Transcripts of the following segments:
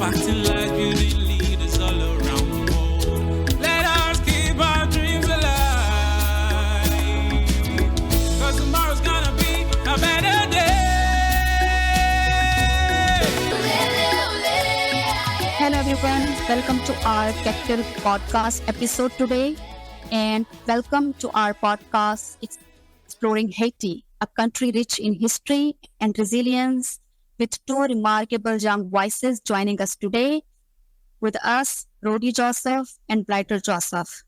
acting like you didn't lead us all around the world. Let us keep our dreams alive, 'cause tomorrow's gonna be a better day. Hello everyone, welcome to our Kectil podcast episode today, and welcome to our podcast exploring Haiti, a country rich in history and resilience, with two remarkable young voices joining us today. With us, Roody Joseph and Blayter Joseph.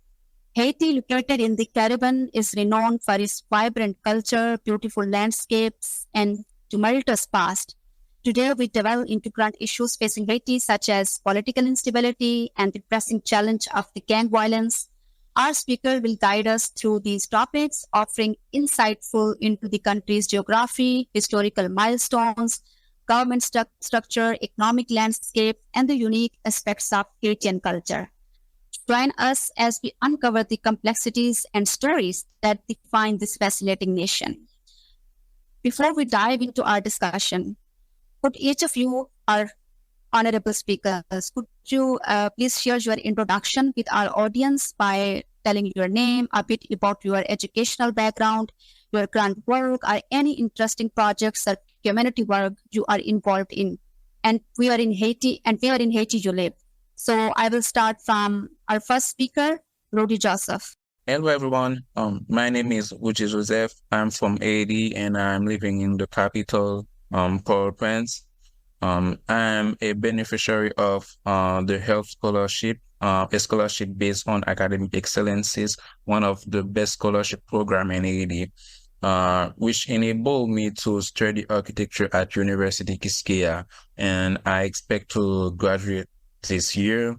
Haiti, located in the Caribbean, is renowned for its vibrant culture, beautiful landscapes, and tumultuous past. Today, we delve into current issues facing Haiti, such as political instability and the pressing challenge of the gang violence. Our speaker will guide us through these topics, offering insightful into the country's geography, historical milestones, government structure, economic landscape, and the unique aspects of Haitian culture. Join us as we uncover the complexities and stories that define this fascinating nation. Before we dive into our discussion, could each of you, our honorable speakers, could you please share your introduction with our audience by telling your name, a bit about your educational background, your current work, or any interesting projects or community work you are involved in? And we are in Haiti, and where in Haiti you live. So I will start from our first speaker, Roody Joseph. Hello everyone, my name is 𝐥𝐻𝐬𝐬𝐬𝐿. I'm from Haiti and I'm living in the capital, Port-au-Prince. I'm a beneficiary of the health scholarship, a scholarship based on academic excellences, one of the best scholarship program in Haiti, which enabled me to study architecture at University 𝐥𝐴, and I expect to graduate this year.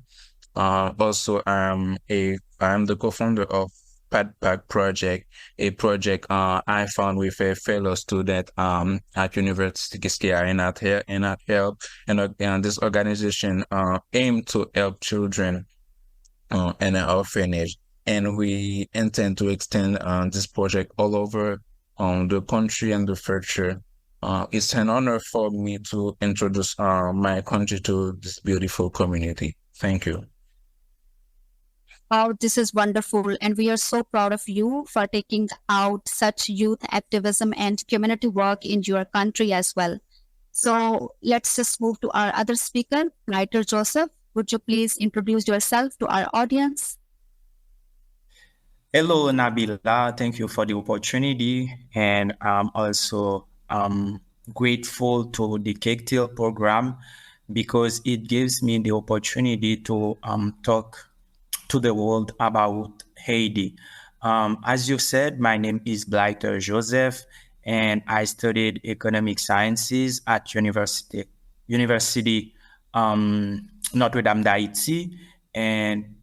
Also, I'm the co-founder of Pack Project, a project I found with a fellow student at University 𝐥𝐴 and help. And this organization aim to help children in an orphanage, and we intend to extend this project all over the country and the future. It's an honor for me to introduce my country to this beautiful community. Thank you. Wow, this is wonderful. And we are so proud of you for taking out such youth activism and community work in your country as well. So let's just move to our other speaker, Blayter Joseph. Would you please introduce yourself to our audience? Hello, Nabila. Thank you for the opportunity. And I'm also grateful to the Kectil program because it gives me the opportunity to talk to the world about Haiti. As you said, my name is Blayter Joseph, and I studied economic sciences at University 𝗏𝗏𝗏𝗏, and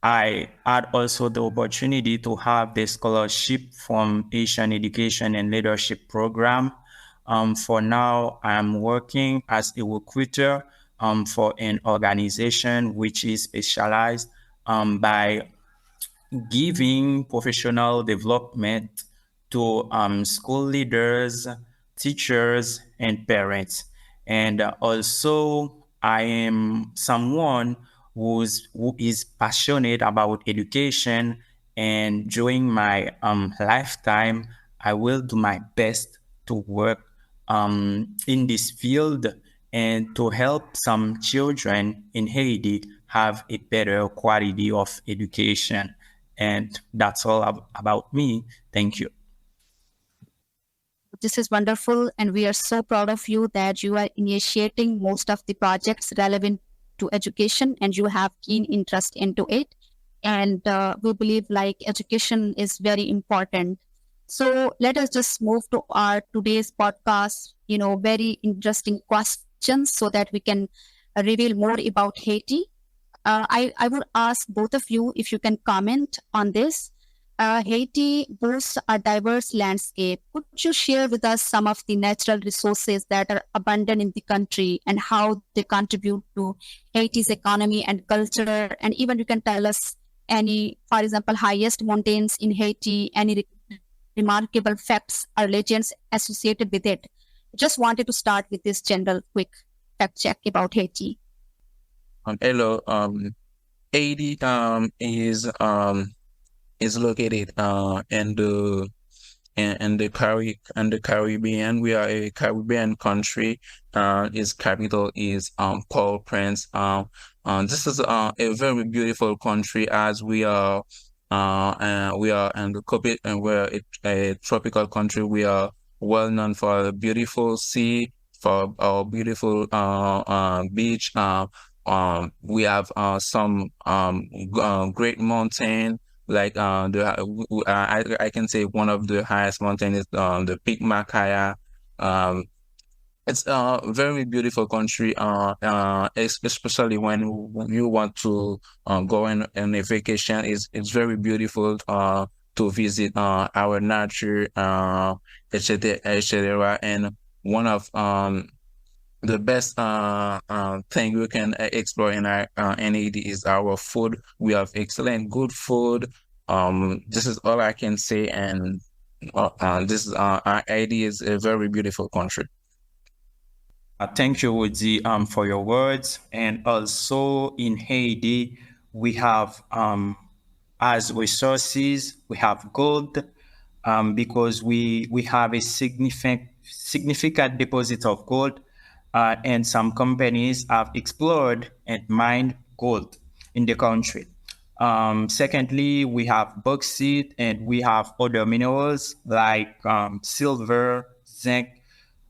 I had also the opportunity to have the scholarship from Asian Education and Leadership Program. For now, I'm working as a recruiter for an organization which is specialized by giving professional development to school leaders, teachers, and parents. And also, I am someone who is passionate about education, and during my lifetime, I will do my best to work in this field and to help some children in Haiti have a better quality of education. And that's all about me. Thank you. This is wonderful, and we are so proud of you that you are initiating most of the projects relevant to education, and you have keen interest into it. And we believe education is very important. So let us just move to our today's podcast, very interesting questions so that we can reveal more about Haiti. I would ask both of you if you can comment on this. Haiti boasts a diverse landscape. Could you share with us some of the natural resources that are abundant in the country and how they contribute to Haiti's economy and culture? And even you can tell us any, for example, highest mountains in Haiti, any remarkable facts or legends associated with it. Just wanted to start with this general quick fact check about Haiti. Hello. Haiti is located in the Caribbean. We are a Caribbean country. Its capital is Port-au-Prince. This is a very beautiful country, as we are in the Caribbean, and we're a tropical country. We are well known for a beautiful sea, for our beautiful beach. We have some great mountain, like I can say one of the highest mountain is the Peak Makaya. It's a very beautiful country, especially when you want to go on a vacation. It's very beautiful to visit our nature, etc., etc. And one of the best thing we can explore in our Haiti is our food. We have excellent good food. This is all I can say, and this is our Haiti is a very beautiful country. Thank you, Woody, for your words. And also in Haiti, we have as resources, we have gold, because we have a significant deposit of gold, and some companies have explored and mined gold in the country. Secondly, we have bauxite, and we have other minerals like silver, zinc,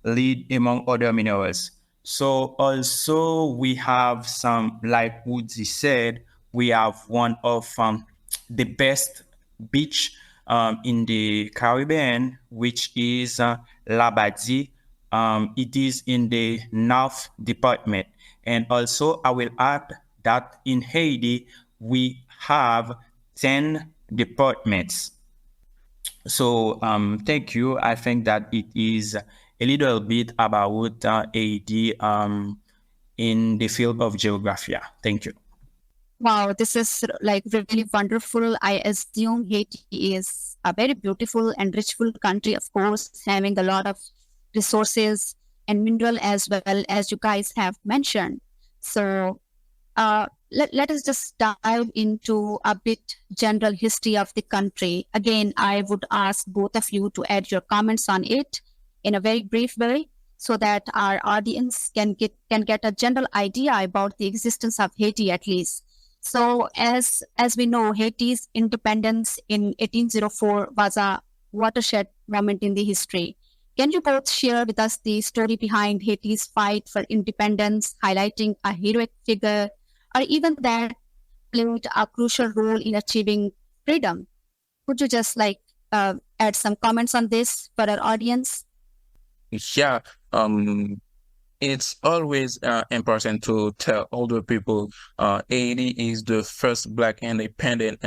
lead, among other minerals. So also we have some, like Woody said, we have one of the best beach in the Caribbean, which is 𝗧𝗶𝘁𝗲. It is in the North Department. And also I will add that in Haiti, we have 10 departments. So thank you. I think that it is a little bit about Haiti in the field of geography. Thank you. Wow, this is like really wonderful. I assume Haiti is a very beautiful and richful country, of course, having a lot of resources and mineral, as well as you guys have mentioned. So let us just dive into a bit general history of the country. Again, I would ask both of you to add your comments on it in a very brief way, so that our audience can get a general idea about the existence of Haiti at least. So as we know, Haiti's independence in 1804 was a watershed moment in the history. Can you both share with us the story behind Haiti's fight for independence, highlighting a heroic figure, or even that played a crucial role in achieving freedom? Could you just add some comments on this for our audience? Yeah, it's always important to tell older people Haiti is the first Black independent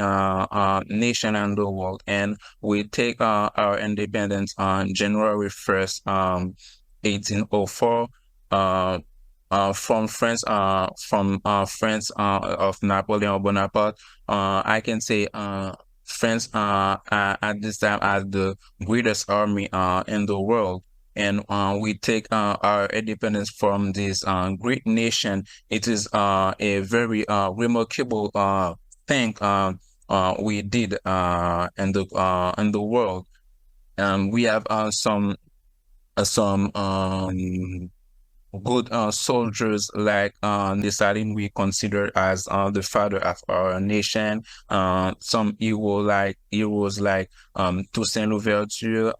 nation in the world, and we take our independence on January 1st, 1804, from France, of Napoleon Bonaparte. I can say France at this time as the greatest army in the world. And we take our independence from this great nation. It is a very remarkable thing we did in the world. We have some good soldiers like Dessalines, we consider as the father of our nation. Some heroes like Toussaint Louverture,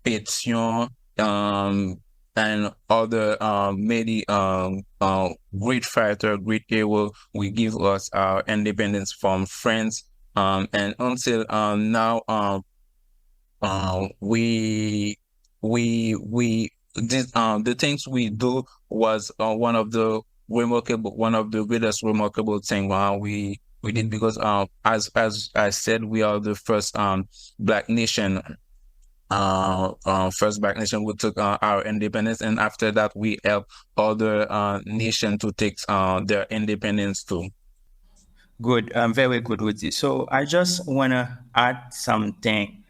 Pétion, and other many great fighter, great hero. We give us our independence from France, and until now, the things we do was one of the greatest remarkable thing we did, because as I said, we are the first Black nation. First Black nation who took our independence, and after that we help other nations to take their independence too. Good, very good, Woody. So I just wanna add something,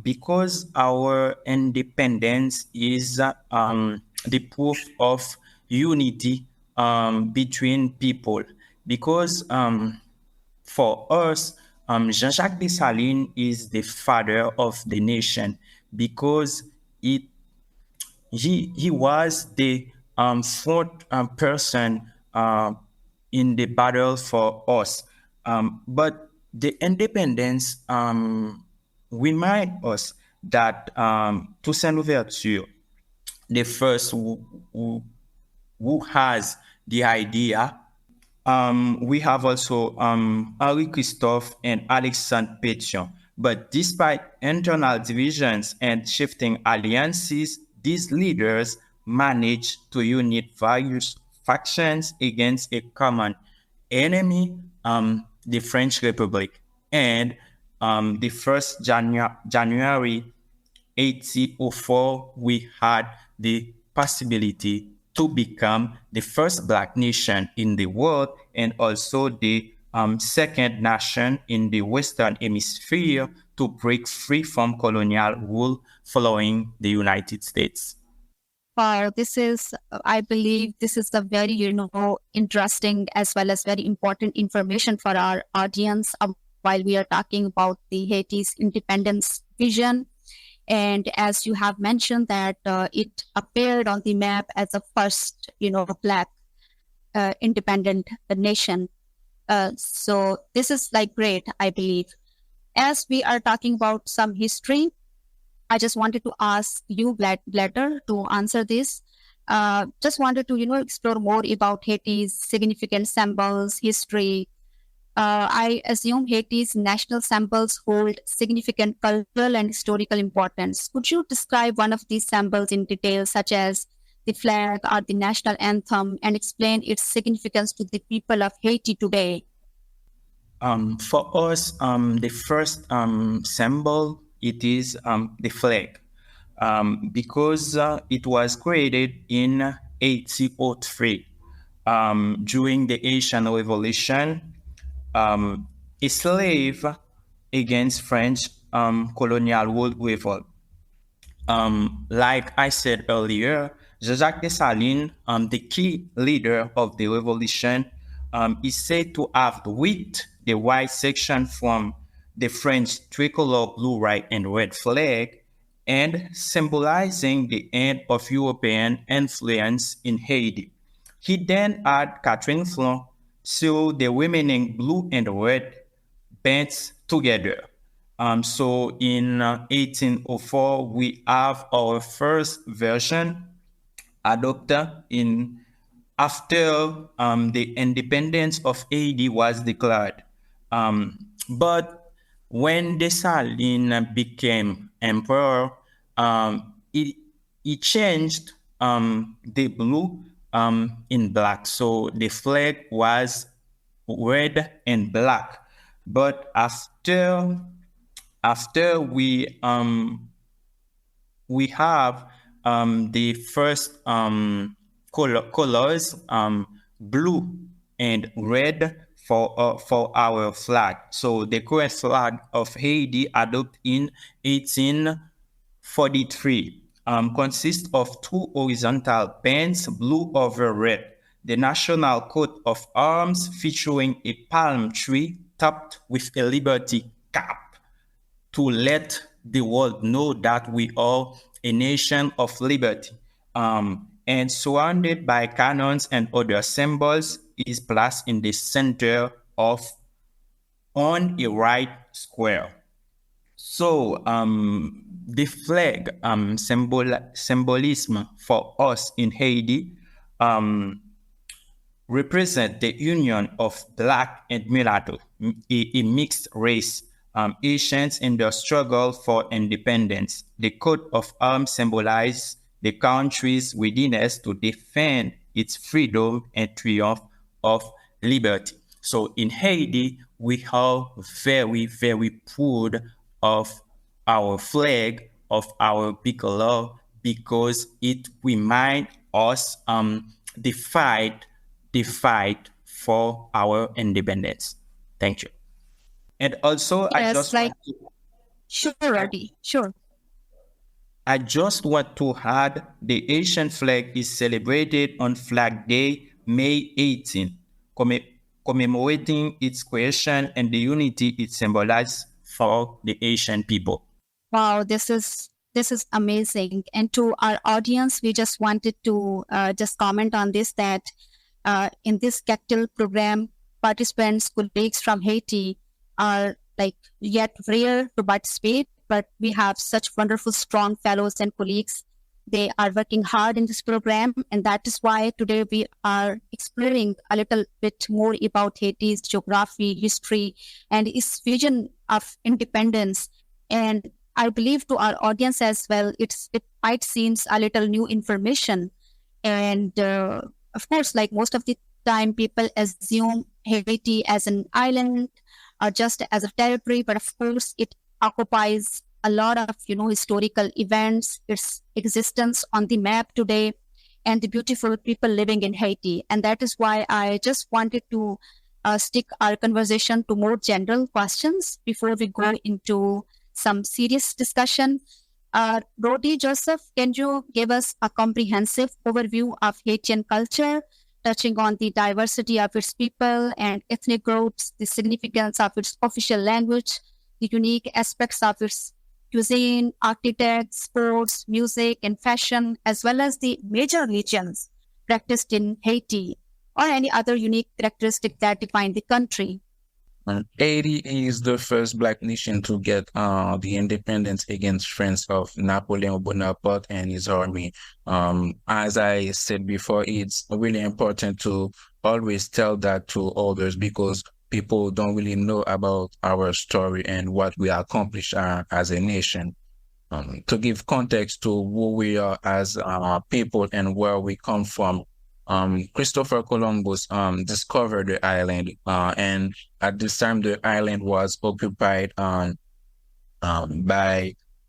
because our independence is the proof of unity between people. Because for us, Jean-Jacques Dessalines is the father of the nation, because he was the fourth person in the battle for us. But the independence remind us that Toussaint Louverture, the first who has the idea. We have also Henri Christophe and Alexandre Pétion. But despite internal divisions and shifting alliances, these leaders managed to unite various factions against a common enemy, the French Republic. And the 1st January 1804, we had the possibility to become the first Black nation in the world, and also the second nation in the Western Hemisphere to break free from colonial rule following the United States. This is, I believe, this is a very, interesting as well as very important information for our audience while we are talking about the Haiti's independence vision. And as you have mentioned that it appeared on the map as the first, Black independent nation. So this is great, I believe. As we are talking about some history, I just wanted to ask you, Blayter, to answer this. Just wanted to, explore more about Haiti's significant symbols, history. I assume Haiti's national symbols hold significant cultural and historical importance. Could you describe one of these symbols in detail, such as the flag or the national anthem, and explain its significance to the people of Haiti today? For us, the first symbol, it is the flag, because it was created in 1803 during the Haitian Revolution. A slave against French colonial revolt. Like I said earlier, Jean-Jacques Dessalines, the key leader of the revolution, is said to have ripped the white section from the French tricolor blue, white, and red flag, and symbolizing the end of European influence in Haiti. He then had Catherine Flon sew the remaining blue and red bands together. So in 1804, we have our first version adopted after the independence of Haiti was declared. But when Dessalines became emperor, he changed the blue in black. So the flag was red and black. But after we have the first colors, blue and red for our flag. So the current flag of Haiti, adopted in 1843, consists of two horizontal bands, blue over red. The national coat of arms featuring a palm tree topped with a liberty cap to let the world know that we are a nation of liberty. And surrounded by cannons and other symbols, is placed in the center on a right square. So the flag symbolism for us in Haiti represent the union of Black and mulatto, a mixed race, Haitians in their struggle for independence. The coat of arms symbolize the country's readiness to defend its freedom and triumph of liberty. So in Haiti, we are very, very proud of our flag, of our bicolor, because it reminds us the fight for our independence. Thank you. And also, Yes, Sure, Roody. Sure. I just want to add the Haitian flag is celebrated on Flag Day, May 18, commemorating its creation and the unity it symbolizes for the Haitian people. Wow, this is amazing. And to our audience, we just wanted to just comment on this, that in this Kectil program, participants, colleagues from Haiti are like yet rare to participate, but we have such wonderful, strong fellows and colleagues. They are working hard in this program, and that is why today we are exploring a little bit more about Haiti's geography, history, and its vision of independence. And I believe to our audience as well, it might seems a little new information. And of course, like most of the time, people assume Haiti as an island or just as a territory, but of course, it occupies a lot of historical events, its existence on the map today, and the beautiful people living in Haiti. And that is why I just wanted to stick our conversation to more general questions before we go into some serious discussion. Roody, Joseph, can you give us a comprehensive overview of Haitian culture, touching on the diversity of its people and ethnic groups, the significance of its official language, the unique aspects of its cuisine, architecture, sports, music, and fashion, as well as the major religions practiced in Haiti, or any other unique characteristic that define the country? Haiti is the first Black nation to get the independence against France of Napoleon Bonaparte and his army. As I said before, it's really important to always tell that to others, because people don't really know about our story and what we accomplished as a nation. To give context to who we are as people and where we come from, Christopher Columbus discovered the island, and at this time the island was occupied by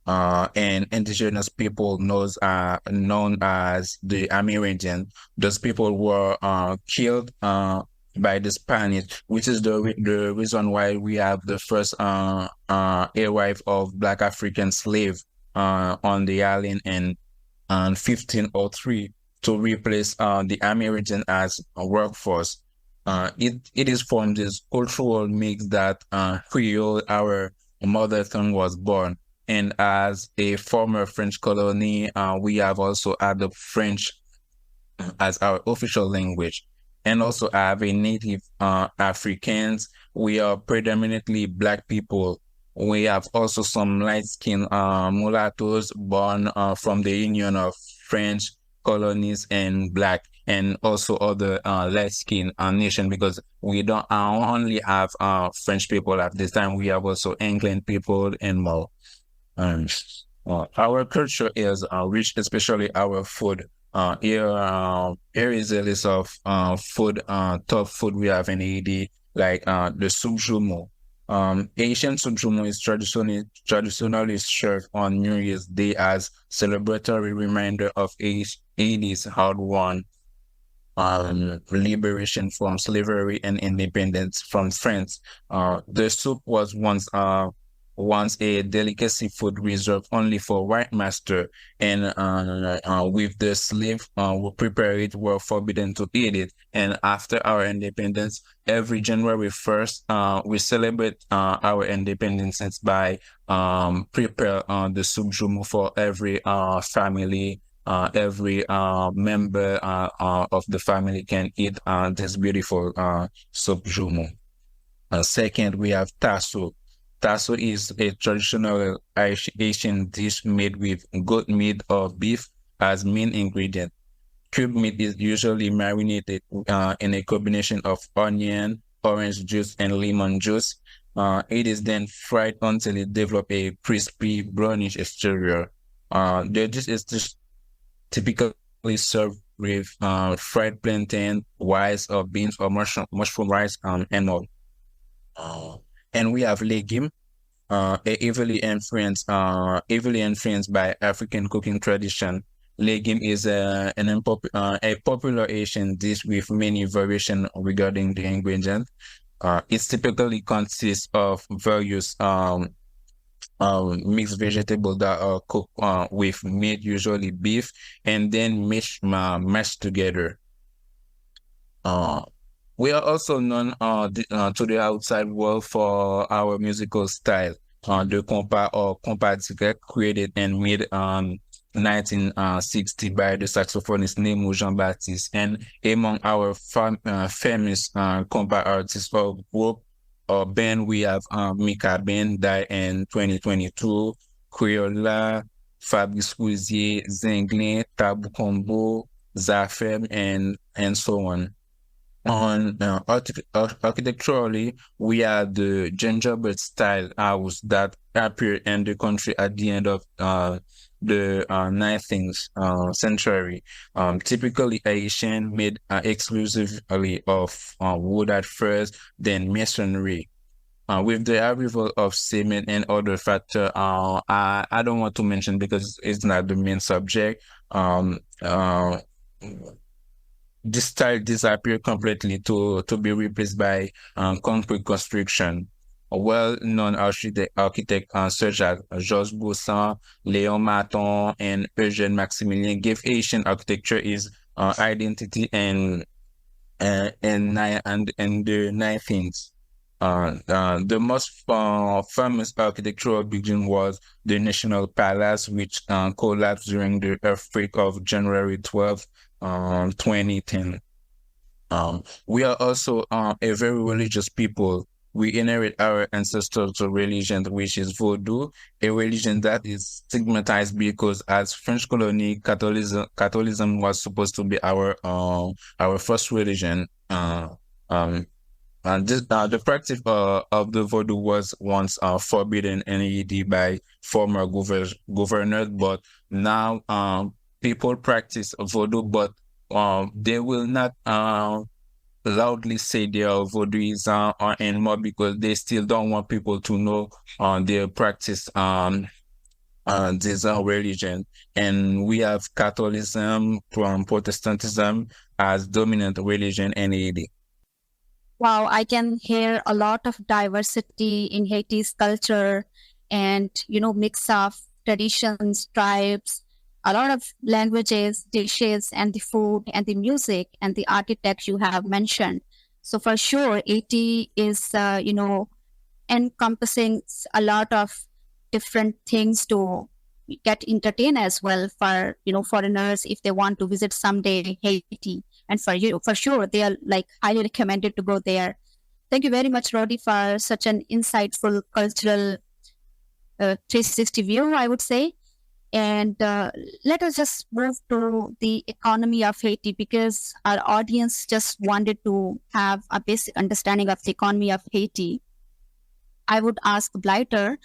an indigenous people known as the Amerindian. Those people were killed by the Spanish, which is the reason why we have the first arrival of Black African slave on the island in 1503. To replace the Amerindian as a workforce. It is from this cultural mix that Creole, our mother tongue, was born. And as a former French colony, we have also adopted French as our official language. And also have a native Africans. We are predominantly Black people. We have also some light-skinned mulattoes born from the union of French colonies and Black, and also other light-skinned nation, because we don't only have French people at this time. We have also England people and more. Our culture is rich, especially our food. Here is a list of food, top food we have in Haiti, like the 𝗬𝗪𝐽. Haitian 𝗬𝗪𝐽 is traditionally served on New Year's Day as celebratory reminder of Haiti's hard-won liberation from slavery and independence from France. The soup was once a delicacy food reserved only for white master, and with the slave who prepare it were forbidden to eat it. And after our independence, every January 1st, we celebrate our independence by prepare the 𝗬𝗪𝐽 for every family. Every member of the family can eat this beautiful 𝗬𝗪𝐽. Second, we have tasso. Tasso is a traditional Haitian dish made with goat meat or beef as main ingredient. Cube meat is usually marinated in a combination of onion, orange juice, and lemon juice. It is then fried until it develops a crispy brownish exterior. The dish is typically served with fried plantain, rice or beans or mushroom rice, and more. And we have legume, heavily influenced by African cooking tradition. Legume is a popular Asian dish with many variations regarding the ingredient. It typically consists of various mixed vegetable that are cooked with meat, usually beef, and then mashed together. We are also known to the outside world for our musical style. The compa or compa direct, created and made 1960 by the saxophonist named Jean-Baptiste, and among our famous compa artists or group or band, we have Mika Band, died in 2022, Creola, Fabrice Rousier, Zinglin, Tabu Combo, Zafem, and so on. Architecturally, we have the gingerbread style house that appeared in the country at the end of the 19th century. Typically Haitian, made exclusively of wood at first, then masonry. With the arrival of cement and other factors, I don't want to mention because it's not the main subject. This style disappeared completely to be replaced by concrete construction. A well-known architect such as Georges Boussin, Léon Maton, and Eugène Maximilien gave Haitian architecture its identity in the 19th. The most famous architectural building was the National Palace, which collapsed during the earthquake of January 12th, 2010. We are also a very religious people. We inherit our ancestors' religion, which is Vodou, a religion that is stigmatized because, as French colony, Catholicism was supposed to be our first religion. And the practice of the Vodou was once forbidden in Haiti by former governors, but now people practice Vodou, but they will not loudly say they are Vodouism anymore because they still don't want people to know their practice this religion. And we have Catholicism, Protestantism as dominant religion in Haiti. Wow, I can hear a lot of diversity in Haiti's culture and, mix of traditions, tribes, a lot of languages, dishes, and the food, and the music, and the architects you have mentioned. So for sure, Haiti is, encompassing a lot of different things to get entertained as well for, foreigners if they want to visit someday Haiti. And for sure, they are highly recommended to go there. Thank you very much, Roody, for such an insightful cultural 360 view, I would say. And let us just move to the economy of Haiti, because our audience just wanted to have a basic understanding of the economy of Haiti. I would ask Blayter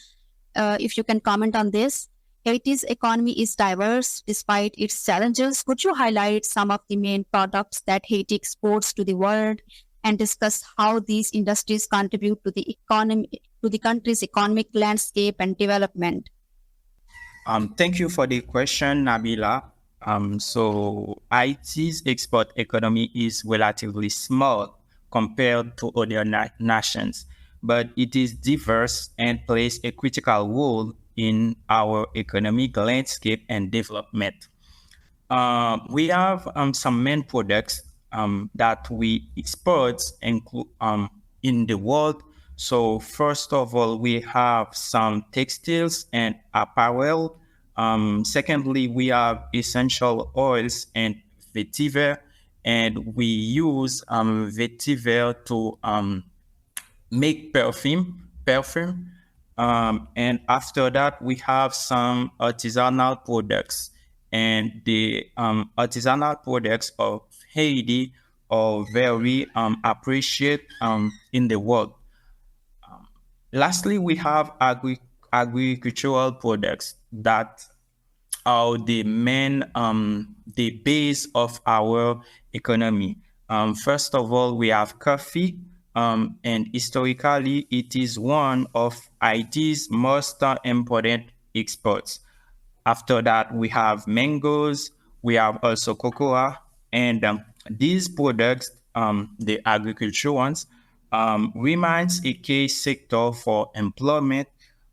if you can comment on this. Haiti's economy is diverse despite its challenges. Could you highlight some of the main products that Haiti exports to the world and discuss how these industries contribute to the economy, to the country's economic landscape and development? Thank you for the question, Nabila. So Haiti's export economy is relatively small compared to other nations, but it is diverse and plays a critical role in our economic landscape and development. We have some main products that we export in the world. So first of all, we have some textiles and apparel. Secondly, we have essential oils and vetiver, and we use vetiver to make perfume. And after that, we have some artisanal products, and the artisanal products of Haiti are very appreciated in the world. Lastly, we have agricultural products that are the main, the base of our economy. First of all, we have coffee, and historically, it is one of Haiti's most important exports. After that, we have mangoes, we have also cocoa, and these products, the agricultural ones, remains a key sector for employment,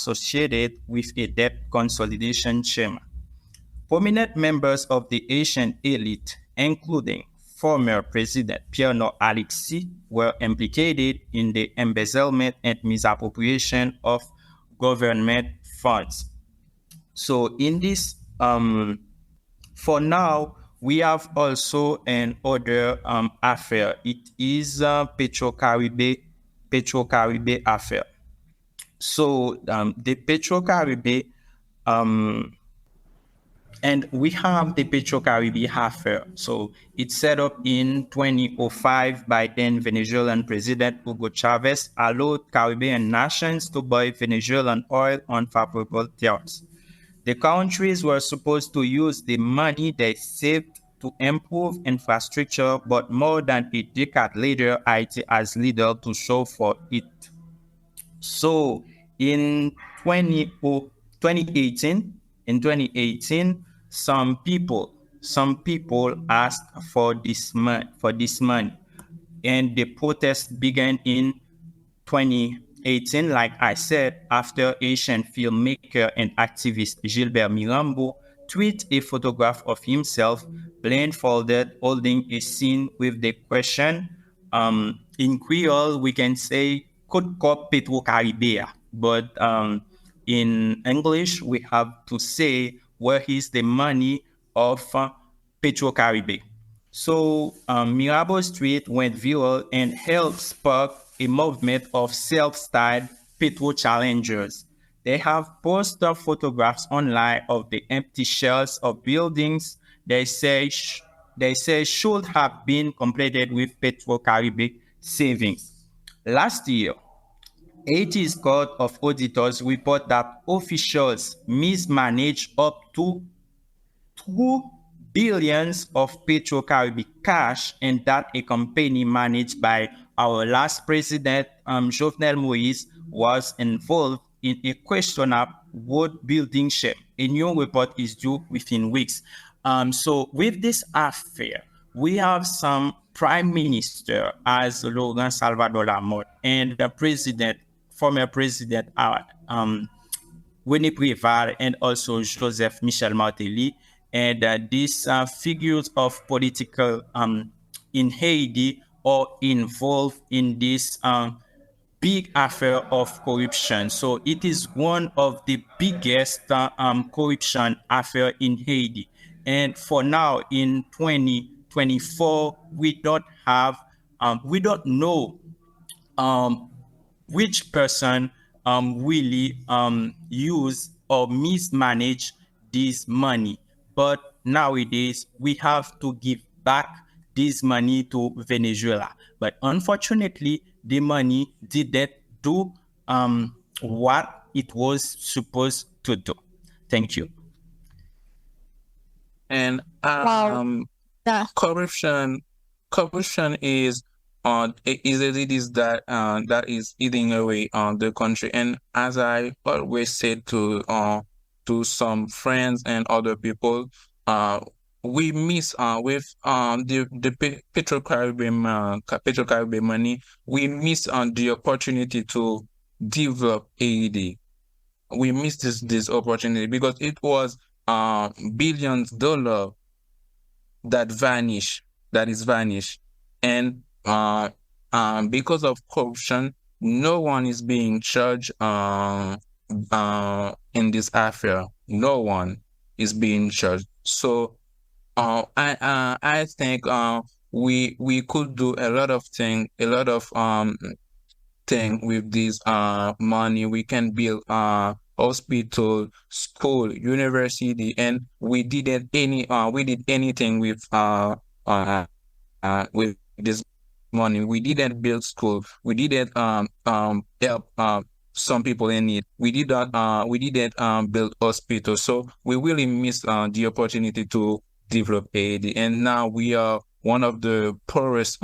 associated with a debt consolidation scheme. Prominent members of the Haitian elite, including former President Pierre-Alexis, were implicated in the embezzlement and misappropriation of government funds. So in this, for now, we have also an other affair. It is 𝗓𝐶𝐶 affair. So the 𝗓𝐶𝐶, and we have the 𝗓𝐶𝐶 affair. So it's set up in 2005 by then Venezuelan President Hugo Chavez, allowed Caribbean nations to buy Venezuelan oil on favorable terms. The countries were supposed to use the money they saved to improve infrastructure, but more than a decade later, Haiti has little to show for it. So in 2018, some people asked for this money, and the protest began in 2018, like I said, after Haitian filmmaker and activist Gilbert Mirambo tweeted a photograph of himself blindfolded holding a scene with the question, in Creole we can say, 𝗏𝐾 𝗏𝐶𝐶. but in English, we have to say, where is the money of 𝗏𝗏𝐻𝐻. So Mirabeau Street went viral and helped spark a movement of self-styled petrol challengers. They have posted photographs online of the empty shells of buildings they say should have been completed with 𝗏𝗏𝐻𝐻 savings. Last year, Haiti's Court of Auditors report that officials mismanaged up to 2 billions of 𝗏𝗏𝐻𝐻 cash, and that a company managed by our last president, Jovenel Moïse, was involved in a questionable road building scheme. A new report is due within weeks. So with this affair, we have some prime minister as Laurent Salvador Lamotte and the former president, 𝗦𝗽𝗲𝗷, and also Joseph Michel Martelly. And these figures of political in Haiti are involved in this big affair of corruption. So it is one of the biggest corruption affair in Haiti. And for now, in 2024, we don't know which person really use or mismanage this money. But nowadays, we have to give back this money to Venezuela. But unfortunately, the money didn't do what it was supposed to do. Thank you. And Wow. corruption is a disease that is eating away the country. And as I always said to some friends and other people, we miss with the 𝗏𝗏𝐻𝐻 money, we miss the opportunity to develop Haiti. We missed this opportunity because it was billions dollar that is vanished, and because of corruption, no one is being charged in this affair. No one is being charged. So I think we could do a lot of thing with this money. We can build hospital, school, university, and we did anything with this money. We didn't build school. We didn't help some people in need. We didn't build hospital. So we really missed the opportunity to develop Haiti. And now we are one of the poorest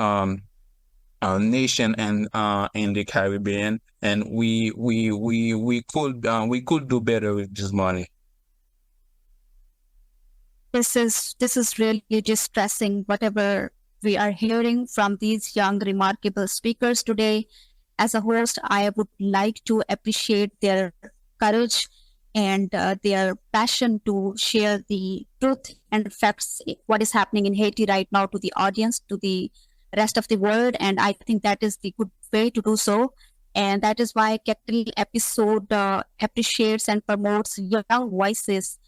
nation and in the Caribbean, and we could do better with this money. This is really distressing, whatever we are hearing from these young, remarkable speakers today. As a host, I would like to appreciate their courage and their passion to share the truth and facts, what is happening in Haiti right now, to the audience, to the rest of the world. And I think that is the good way to do so. And that is why Kectil episode appreciates and promotes young voices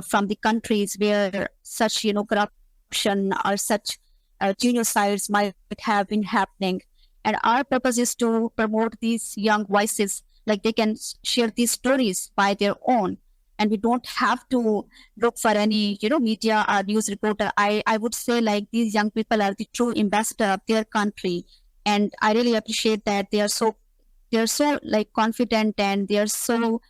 from the countries where such, corruption or such genocides might have been happening. And our purpose is to promote these young voices, like they can share these stories by their own. And we don't have to look for any, media or news reporter. I would say, like, these young people are the true ambassador of their country. And I really appreciate that they are so like confident, and they are so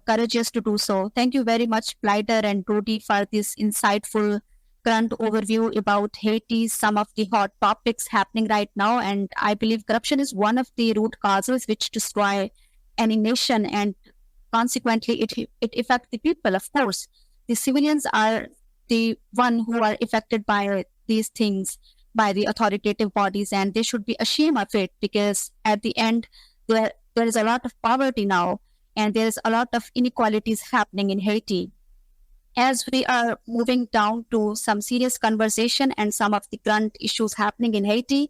courageous to do so. Thank you very much, Blayter and Roody, for this insightful current overview about Haiti, some of the hot topics happening right now. And I believe corruption is one of the root causes which destroy any nation, and consequently it affects the people. Of course, the civilians are the one who are affected by these things, by the authoritative bodies, and they should be ashamed of it, because at the end there is a lot of poverty now, and there is a lot of inequalities happening in Haiti. As we are moving down to some serious conversation and some of the current issues happening in Haiti,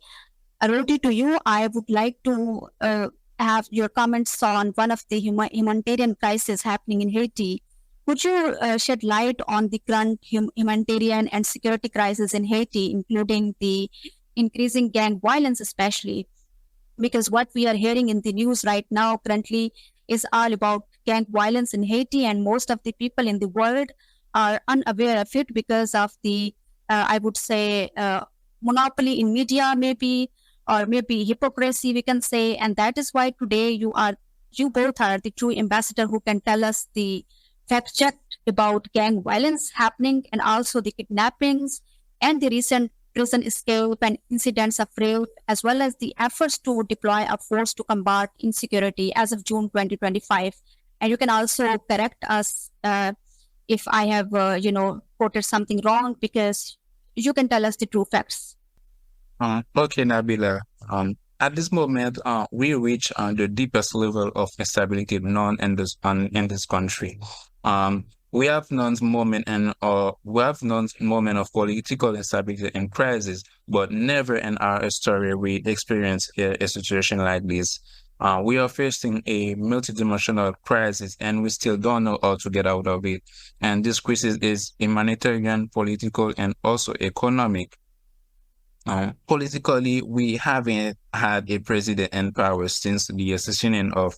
Roody, to you, I would like to have your comments on one of the humanitarian crises happening in Haiti. Could you shed light on the current humanitarian and security crisis in Haiti, including the increasing gang violence especially? Because what we are hearing in the news right now currently is all about gang violence in Haiti, and most of the people in the world are unaware of it because of the, I would say, monopoly in media maybe, or maybe hypocrisy we can say. And that is why today you both are the true ambassador who can tell us the fact check about gang violence happening, and also the kidnappings and the recent prison escape and incidents of rape, as well as the efforts to deploy a force to combat insecurity as of June 2025. And you can also correct us if I have, quoted something wrong, because you can tell us the true facts. Okay, Nabila. At this moment, we reach the deepest level of instability known in this country. We have known moment of political instability and crisis, but never in our history we experienced a situation like this. We are facing a multidimensional crisis, and we still don't know how to get out of it. And this crisis is humanitarian, political, and also economic. Politically, we haven't had a president in power since the assassination of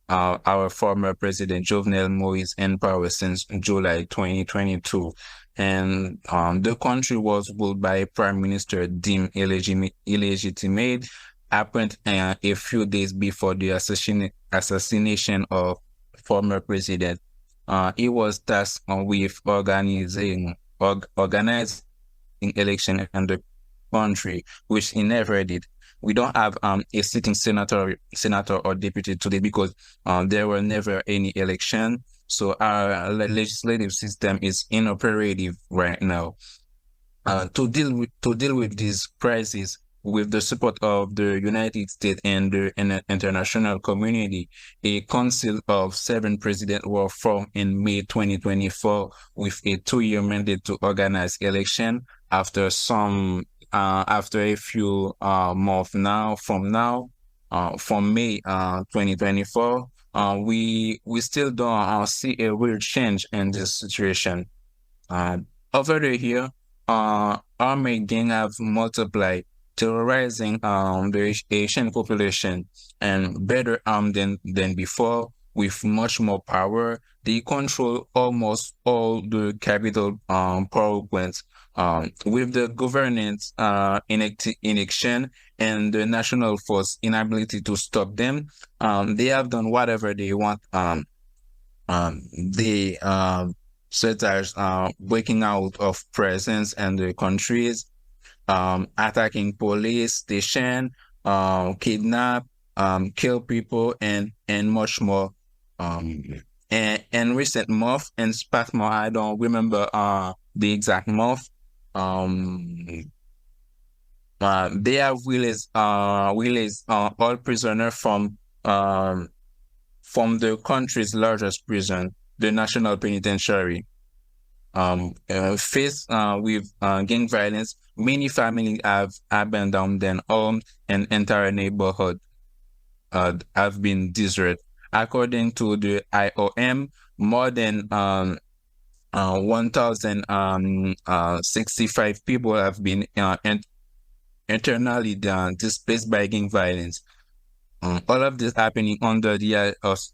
our former president Jovenel Moïse in power since July 2022. And the country was ruled by a prime minister deemed illegitimate, appointed a few days before the assassination of former president. He was tasked with organizing election in the country, which he never did. We don't have a sitting senator or deputy today because there were never any election. So our legislative system is inoperative right now. To deal with this crisis, with the support of the United States and the international community, a council of 7 presidents were formed in May 2024 with a 2-year mandate to organize election. After a few months from May 2024, we still don't see a real change in this situation. Over the year, armed gangs have multiplied, terrorizing the Haitian population, and better armed than before, with much more power. They control almost all the capital power plants. With the governance inaction and the national force inability to stop them, they have done whatever they want. They such as breaking out of presence in the countries, attacking police station, kidnap, kill people, and much more. And recent month and past month, I don't remember the exact month. They have released all prisoners from the country's largest prison, the National Penitentiary. Faced with gang violence, many families have abandoned their homes, and entire neighborhood have been deserted. According to the IOM, more than 1,065 people have been internally displaced by gang violence. All of this happening under the eye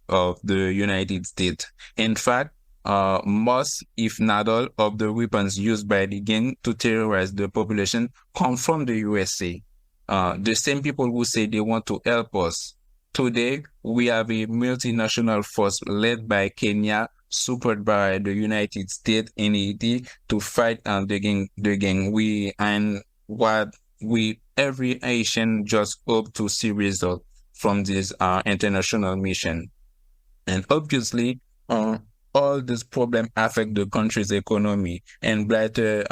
of the United States. In fact, most, if not all, of the weapons used by the gang to terrorize the population come from the USA. The same people who say they want to help us. Today, we have a multinational force led by Kenya, supported by the United States and Haiti to fight the gang. Every Haitian just hope to see results from this international mission. And obviously, all this problem affect the country's economy. And Blayter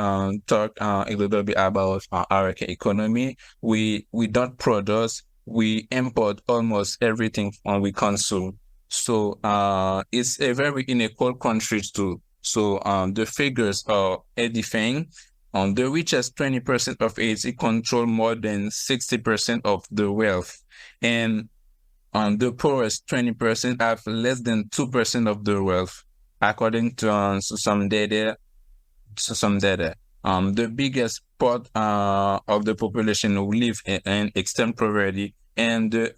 talked a little bit about our economy. We don't produce, we import almost everything we consume. So it's a very unequal country too. So the figures are edifying. The richest 20% of Haiti control more than 60% of the wealth. And the poorest 20% have less than 2% of the wealth, according to some data. The biggest part of the population who live in extreme poverty, and the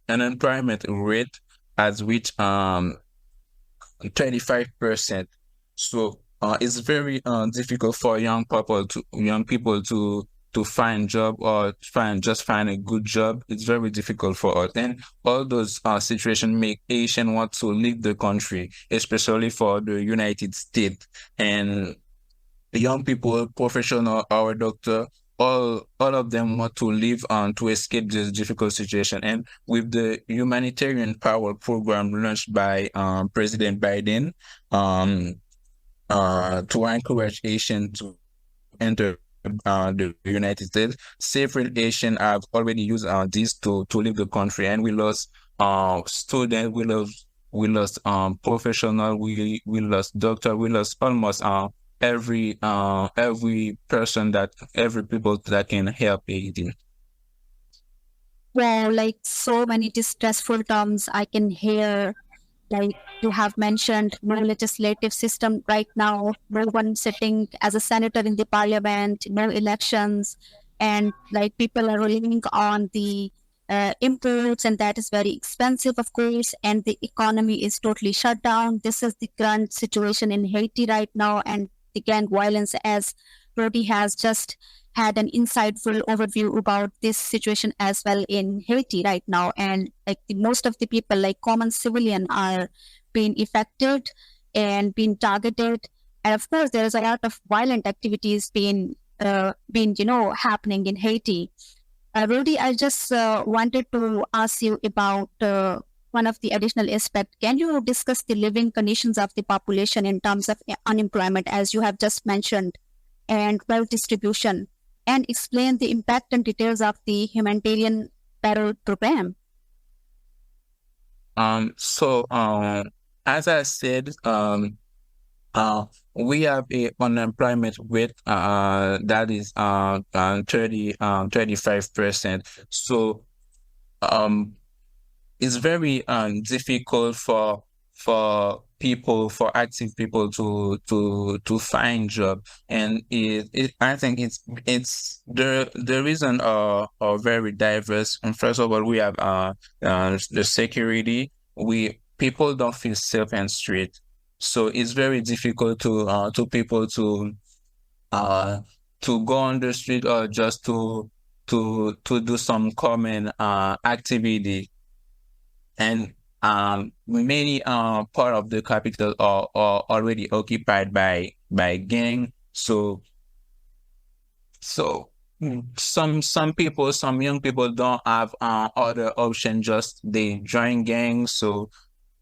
unemployment rate has reached 35%. So it's very difficult for young people to find job or find a good job. It's very difficult for us, and all those situations make Haitian want to leave the country, especially for the United States. And young people, professional, our doctor, all of them want to leave to escape this difficult situation. And with the humanitarian power program launched by President Biden, to encourage Haitians to enter the United States, several Haitians have already used this to leave the country, and we lost students, we lost professional, we lost doctor, we lost almost every people that can help Haiti. Well, like so many distressful terms I can hear. Like you have mentioned, no legislative system right now, no one sitting as a senator in the parliament, no elections, and like people are relying on the imports, and that is very expensive, of course, and the economy is totally shut down. This is the current situation in Haiti right now, and the gang violence, as Roody has just had an insightful overview about this situation as well in Haiti right now. And like most of the people, like common civilian, are being affected and being targeted. And of course, there is a lot of violent activities being happening in Haiti. Rudy, I just wanted to ask you about one of the additional aspects. Can you discuss the living conditions of the population in terms of unemployment, as you have just mentioned, and wealth distribution, and explain the impact and details of the humanitarian payroll program? So as I said, we have a unemployment rate that is 35%. So it's very difficult for active people to find job, and I think it's the reason are very diverse. And first of all, we have the security. People don't feel safe and street, so it's very difficult to people to go on the street or just to do some common activity. And many part of the capital are already occupied by gang. So some young people don't have other option, just they join gangs. So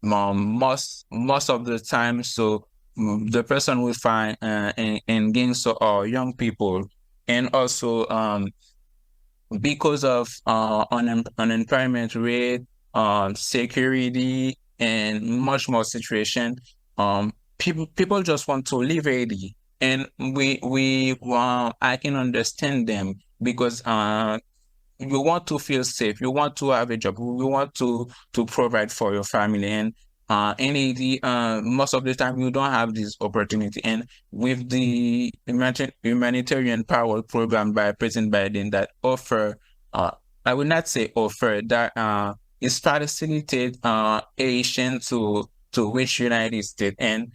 most of the time, so the person we find in gangs are young people. And also because of unemployment rate, security, and much more situation, people just want to leave Haiti, and I can understand them, because you want to feel safe, you want to have a job, you want to provide for your family, and in Haiti, most of the time you don't have this opportunity. And with the humanitarian power program by President Biden that offer, I would not say offer, that it's facilitate Haitian to reach United States, and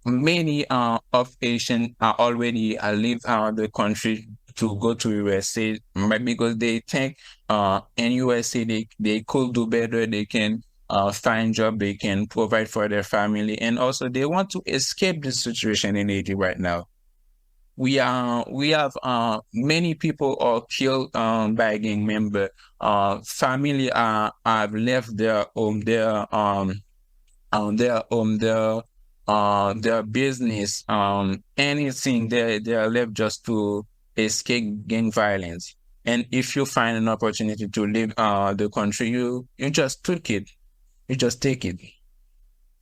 many of Haitian are already leave the country to go to USA, because they think in USA they could do better, they can find job, they can provide for their family, and also they want to escape this situation in Haiti right now. We have many people are killed by gang member. Family have left their home, their business, anything. They are left just to escape gang violence. And if you find an opportunity to leave the country, you just took it. You just take it.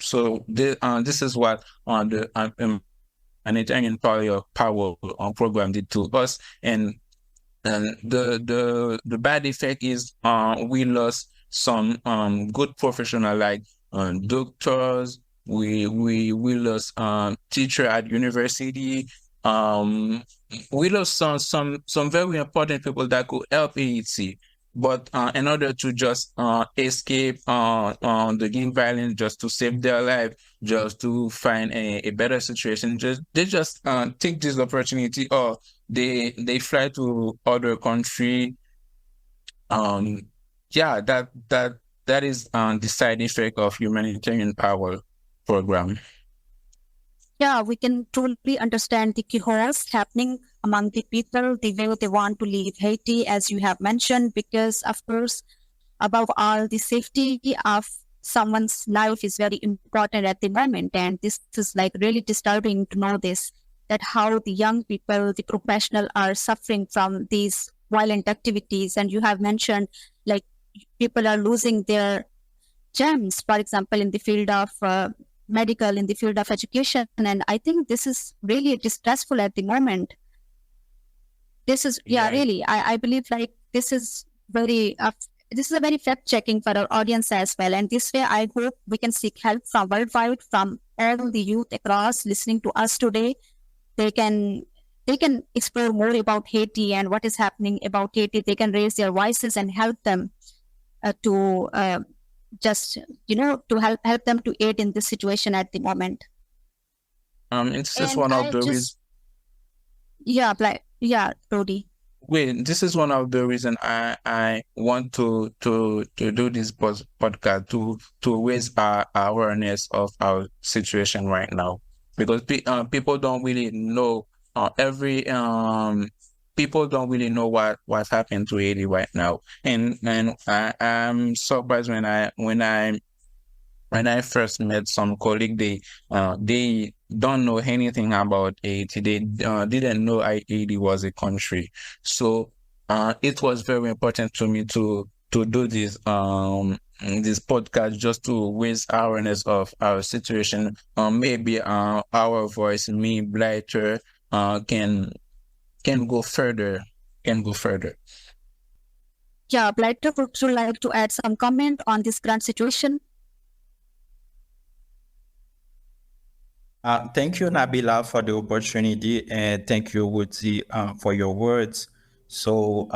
So this is what the humanitarian power program did to us. And And the bad effect is we lost some good professional like doctors. We lost teacher at university. Um, we lost some very important people that could help Haiti. But in order to just escape the gang violence, just to save their life, just to find a better situation, they just take this opportunity, or they fly to other country. Um, yeah, that is the side effect of humanitarian power program. Yeah, we can truly understand the chaos happening among the people, the way they want to leave Haiti, as you have mentioned, because of course, above all, the safety of someone's life is very important at the moment. And this is like really disturbing to know this, that how the young people, the professional are suffering from these violent activities. And you have mentioned like people are losing their gems, for example, in the field of medical, in the field of education. And I think this is really distressful at the moment. This is, yeah, really, I believe like this is very, this is a very fact checking for our audience as well. And this way, I hope we can seek help from worldwide, from all the youth across listening to us today. They can explore more about Haiti and what is happening about Haiti. They can raise their voices and help them to just, to help them to aid in this situation at the moment. This is one of the reasons. Yeah, Roody. Wait, this is one of the reasons I want to do this podcast to raise our awareness of our situation right now, because people don't really know people don't really know what happened to Haiti right now, and I'm surprised when I first met some colleague, they don't know anything about Haiti. They didn't know Haiti was a country. So it was very important to me to do this podcast, just to raise awareness of our situation. Maybe our voice, me, Blayter, can go further. Yeah, Blayter, would you like to add some comment on this current situation? Thank you, Nabila, for the opportunity, and thank you, Woody, for your words. So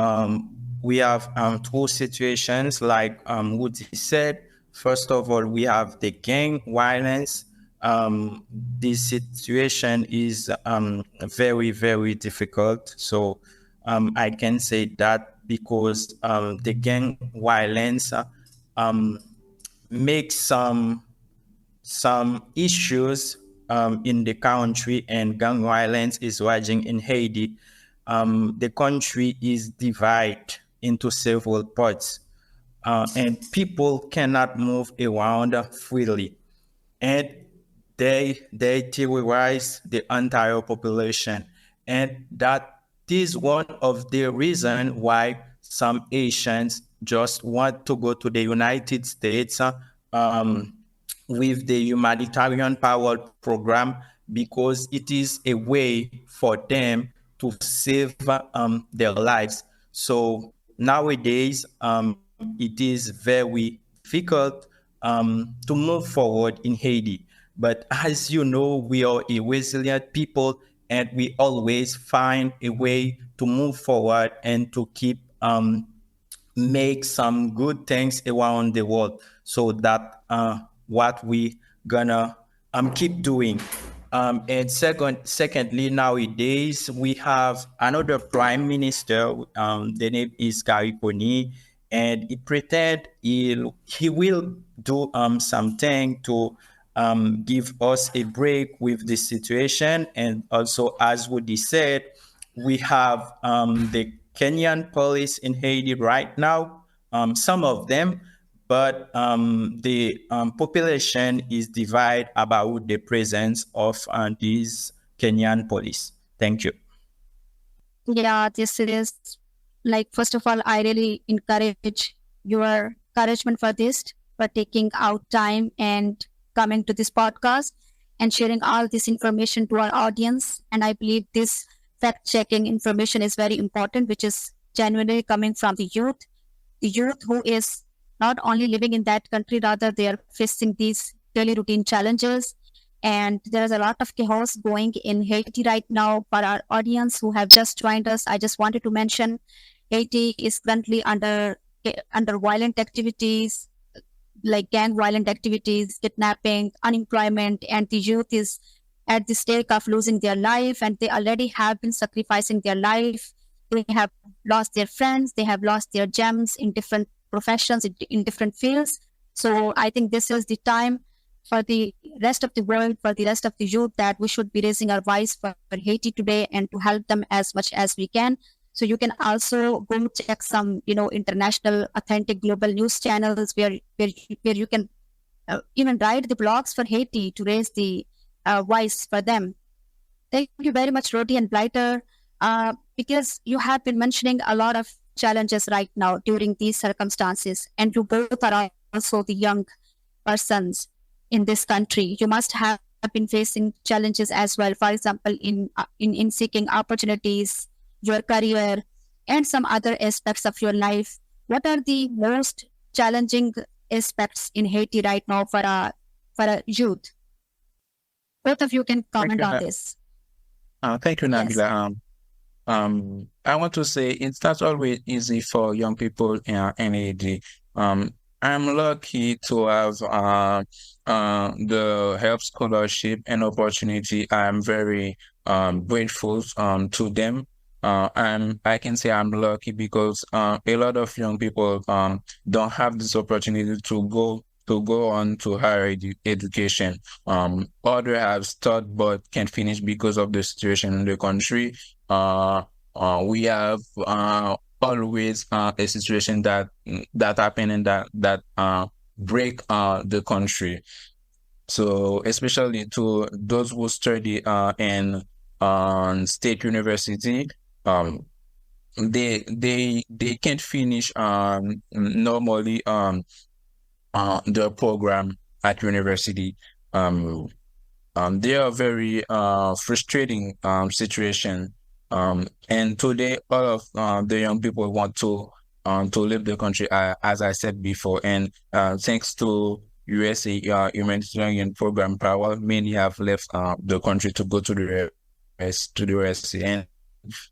we have two situations, like Woody said. First of all, we have the gang violence. This situation is very, very difficult. So I can say that because the gang violence makes some issues in the country, and gang violence is raging in Haiti. The country is divided into several parts, and people cannot move around freely, and they terrorize the entire population, and that is one of the reasons why some Asians just want to go to the United States with the humanitarian power program, because it is a way for them to save their lives. So nowadays, it is very difficult to move forward in Haiti. But as you know, we are a resilient people, and we always find a way to move forward and to keep make some good things around the world. So that what we gonna keep doing. And secondly, nowadays we have another prime minister. The name is 𝐥𝐭, and he pretend he will do something to give us a break with this situation. And also, as Woody said, we have the Kenyan police in Haiti right now, some of them, but the population is divided about the presence of these Kenyan police. Thank you. Yeah, this is like, first of all, I really encourage your encouragement for this, for taking out time and coming to this podcast and sharing all this information to our audience. And I believe this fact-checking information is very important, which is genuinely coming from the youth who is not only living in that country, rather they are facing these daily routine challenges. And there's a lot of chaos going in Haiti right now. For our audience who have just joined us, I just wanted to mention Haiti is currently under violent activities, like gang violent activities, kidnapping, unemployment, and the youth is at the stake of losing their life, and they already have been sacrificing their life. They have lost their friends, they have lost their gems in different professions, in different fields. So I think this is the time for the rest of the world, for the rest of the youth, that we should be raising our voice for Haiti today and to help them as much as we can. So you can also go check some, international, authentic, global news channels where you can even write the blogs for Haiti to raise the voice for them. Thank you very much, Roody and Blayter, because you have been mentioning a lot of challenges right now during these circumstances, and you both are also the young persons in this country. You must have been facing challenges as well, for example, in seeking opportunities, your career, and some other aspects of your life. What are the most challenging aspects in Haiti right now for a youth? Both of you can comment on this. Thank you, Nabila. Yes. I want to say it's not always easy for young people in Haiti. I'm lucky to have the 𝐓𝐻 scholarship and opportunity. I'm very grateful to them. I can say I'm lucky because a lot of young people don't have this opportunity to go on to higher education. Others have started but can't finish because of the situation in the country. We have always a situation that happen and that break the country. So especially to those who study in state university, they can't finish normally the program at university. They are very frustrating situation. And today, all of the young people want to leave the country, as I said before. And thanks to USA humanitarian program power, many have left the country to go to the USA.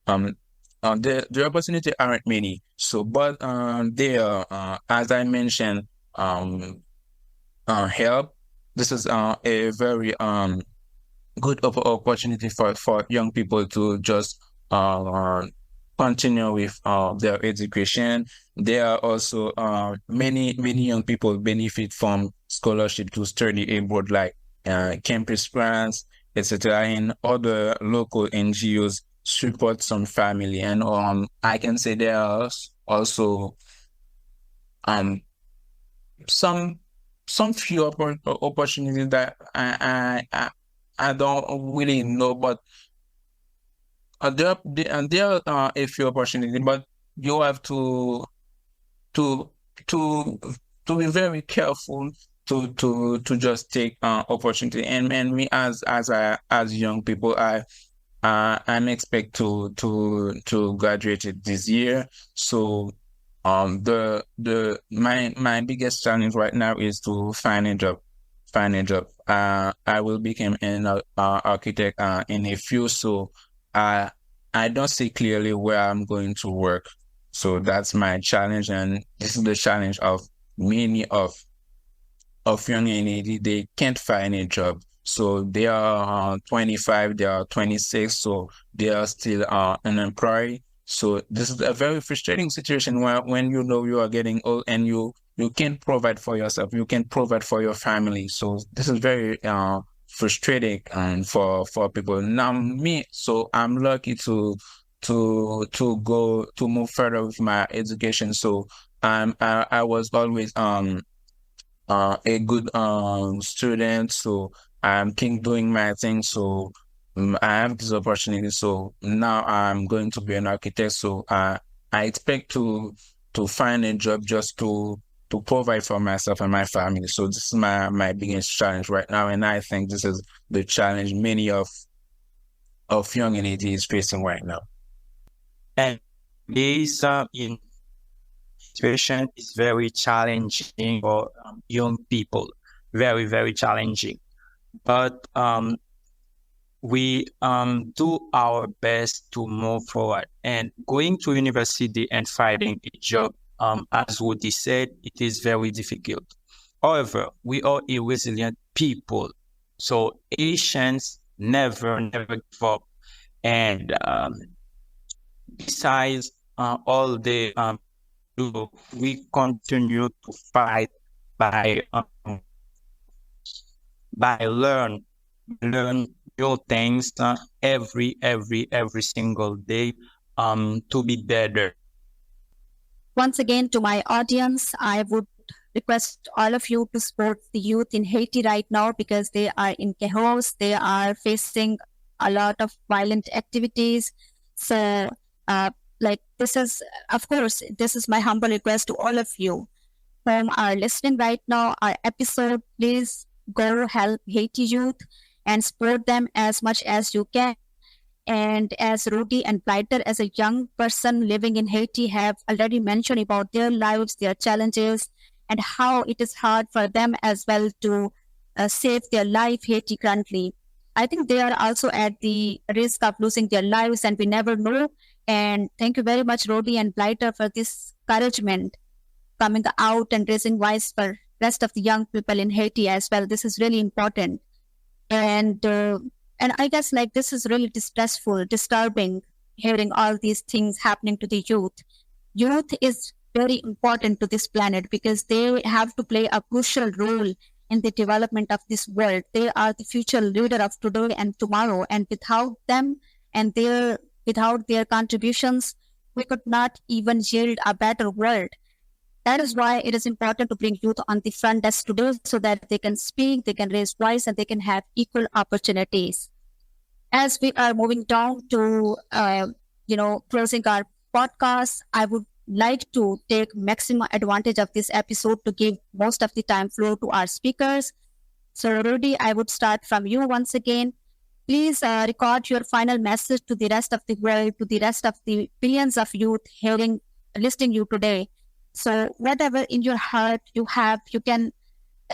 And the opportunity aren't many. So, but there, as I mentioned, help. This is a very good opportunity for young people to just continue with their education. There are also many young people benefit from scholarship to study abroad, like campus grants, etc. And other local NGOs support some family. And I can say there are also some few opportunities that I don't really know, but there are a few opportunities, but you have to be very careful to just take opportunity. And me as young people, I'm expect to graduate this year. So my biggest challenge right now is to find a job. I will become an architect in a few, so I don't see clearly where I'm going to work. So that's my challenge, and this is the challenge of many of young ladies. They can't find a job. So they are 25, they are 26, so they are still unemployed. So this is a very frustrating situation when you know you are getting old and you can't provide for yourself, you can't provide for your family. So this is very frustrating for people. Now me, so I'm lucky to move further with my education. So I was always a good student. So I'm keep doing my thing. So I have this opportunity. So now I'm going to be an architect. So I expect to find a job just to provide for myself and my family. So this is my biggest challenge right now, and I think this is the challenge many of of young in Haiti is facing right now. And this situation is very challenging for young people, very, very challenging. But we do our best to move forward. And going to university and finding a job, as Woody said, it is very difficult. However, we are a resilient people. So Asians never give up. And besides all the we continue to fight by learn new things every single day to be better. Once again, to my audience, I would request all of you to support the youth in Haiti right now, because they are in chaos. They are facing a lot of violent activities. So, this is, of course, this is my humble request to all of you whom are listening right now, our episode. Please go help Haiti youth and support them as much as you can. And as Roody and Blayter, as a young person living in Haiti, have already mentioned about their lives, their challenges, and how it is hard for them as well to save their life Haiti currently. I think they are also at the risk of losing their lives, and we never know. And thank you very much, Roody and Blayter, for this encouragement, coming out and raising voice for rest of the young people in Haiti as well. This is really important. And I guess this is really distressful, disturbing, hearing all these things happening to the youth. Youth is very important to this planet because they have to play a crucial role in the development of this world. They are the future leader of today and tomorrow. And without them and without their contributions, we could not even yield a better world. That is why it is important to bring youth on the front desk today, so that they can speak, they can raise voice, and they can have equal opportunities. As we are moving down to, closing our podcast, I would like to take maximum advantage of this episode to give most of the time floor to our speakers. So, Rudy, I would start from you once again. Please record your final message to the rest of the world, to the rest of the billions of youth listening you today. So whatever in your heart you have, you can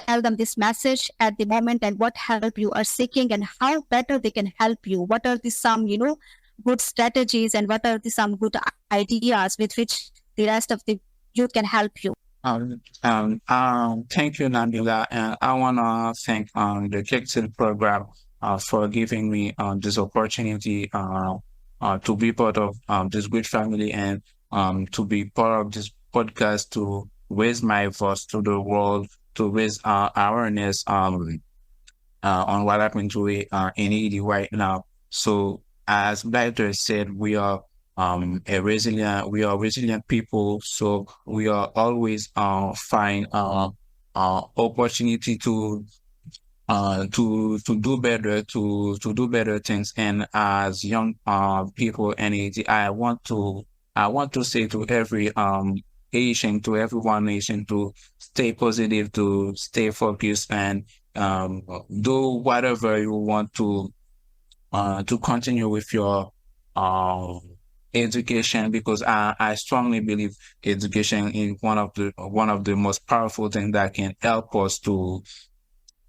tell them this message at the moment, and what help you are seeking and how better they can help you. What are some, good strategies, and what are some good ideas with which the rest of the youth can help you? Thank you, Nabila. And I want to thank the Kectil program for giving me this opportunity to be part of this great family, and to be part of this podcast, to raise my voice to the world, to raise awareness on what happened to it in Haiti right now. So, as Blayter said, we are resilient people. So we are always find opportunity to do better, to do better things. And as young people in Haiti, I want to say to every Asian, to everyone Asian, to stay positive, to stay focused, and do whatever you want to continue with your education, because I strongly believe education is one of the most powerful things that can help us to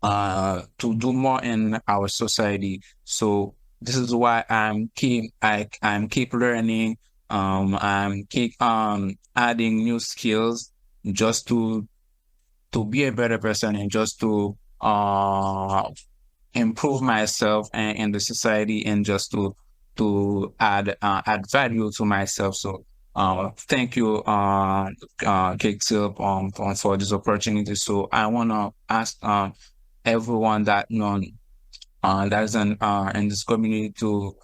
do more in our society. So this is why I'm keep learning. I'm keep adding new skills just to be a better person, and just to improve myself in the society, and just to add value to myself. So thank you, Kectil, for this opportunity. So I want to ask everyone that that's in this community to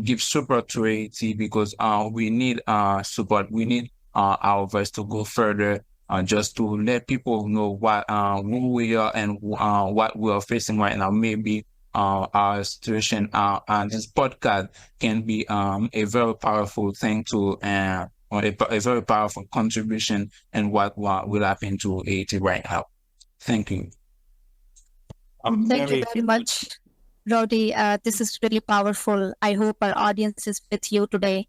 give support to Haiti, because we need support. We need our voice to go further, just to let people know who we are and what we are facing right now. Maybe our situation and this podcast can be a very powerful thing to or a very powerful contribution in what will happen to Haiti right now. Thank you. Thank you very much. Roody, this is really powerful. I hope our audience is with you today.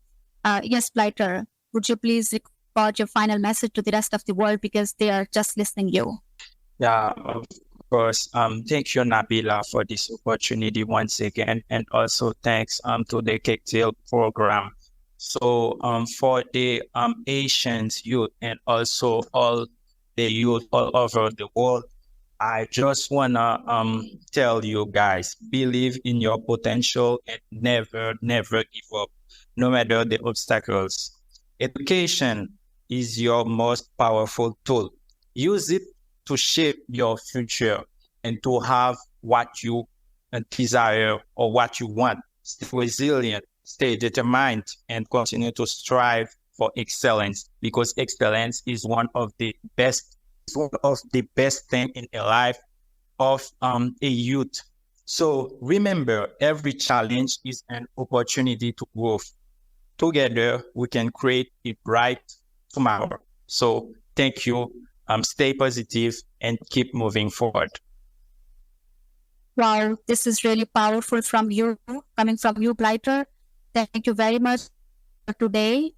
Yes, Blayter, would you please record your final message to the rest of the world because they are just listening you? Yeah, of course. Thank you, Nabila, for this opportunity once again, and also thanks to the Kectil program. So for the Asian youth and also all the youth all over the world, I just wanna tell you guys, believe in your potential and never give up, no matter the obstacles. Education is your most powerful tool. Use it to shape your future and to have what you desire or what you want. Stay resilient, stay determined, and continue to strive for excellence, because excellence is one of the best things in the life of a youth. So remember, every challenge is an opportunity to grow. Together, we can create a bright tomorrow. So thank you. Stay positive and keep moving forward. Wow, this is really powerful coming from you, Blayter. Thank you very much for today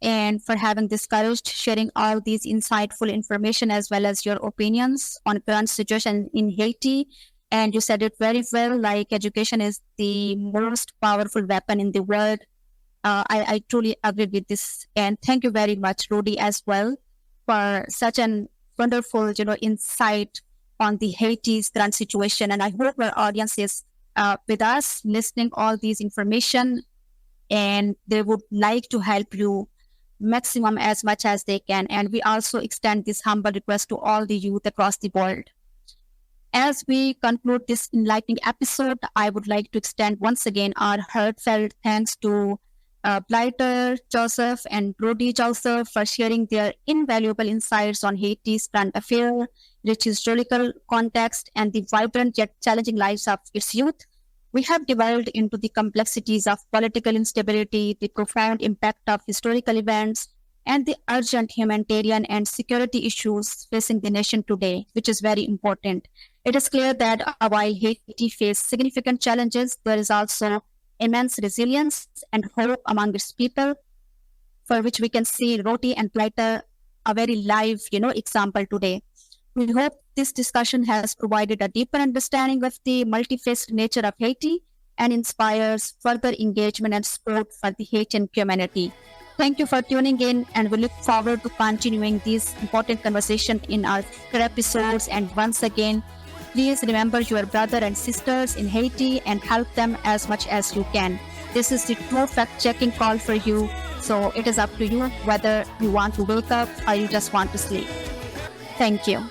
and for having this courage, sharing all these insightful information as well as your opinions on current situation in Haiti. And you said it very well, like education is the most powerful weapon in the world. I truly agree with this. And thank you very much, Roody, as well, for such an wonderful, insight on the Haiti's current situation. And I hope our audience is with us, listening all these information, and they would like to help you maximum as much as they can. And we also extend this humble request to all the youth across the world. As we conclude this enlightening episode, I would like to extend once again our heartfelt thanks to Blayter, Joseph, and Roody Joseph for sharing their invaluable insights on Haiti's current affair, rich historical context, and the vibrant yet challenging lives of its youth. We have delved into the complexities of political instability, the profound impact of historical events, and the urgent humanitarian and security issues facing the nation today, which is very important. It is clear that while Haiti faces significant challenges, there is also immense resilience and hope among its people, for which we can see Roody and Blayter a very live, example today. We hope this discussion has provided a deeper understanding of the multifaceted nature of Haiti and inspires further engagement and support for the Haitian community. Thank you for tuning in, and we look forward to continuing this important conversation in our future episodes. And once again, please remember your brother and sisters in Haiti and help them as much as you can. This is the true fact-checking call for you, so it is up to you whether you want to wake up or you just want to sleep. Thank you.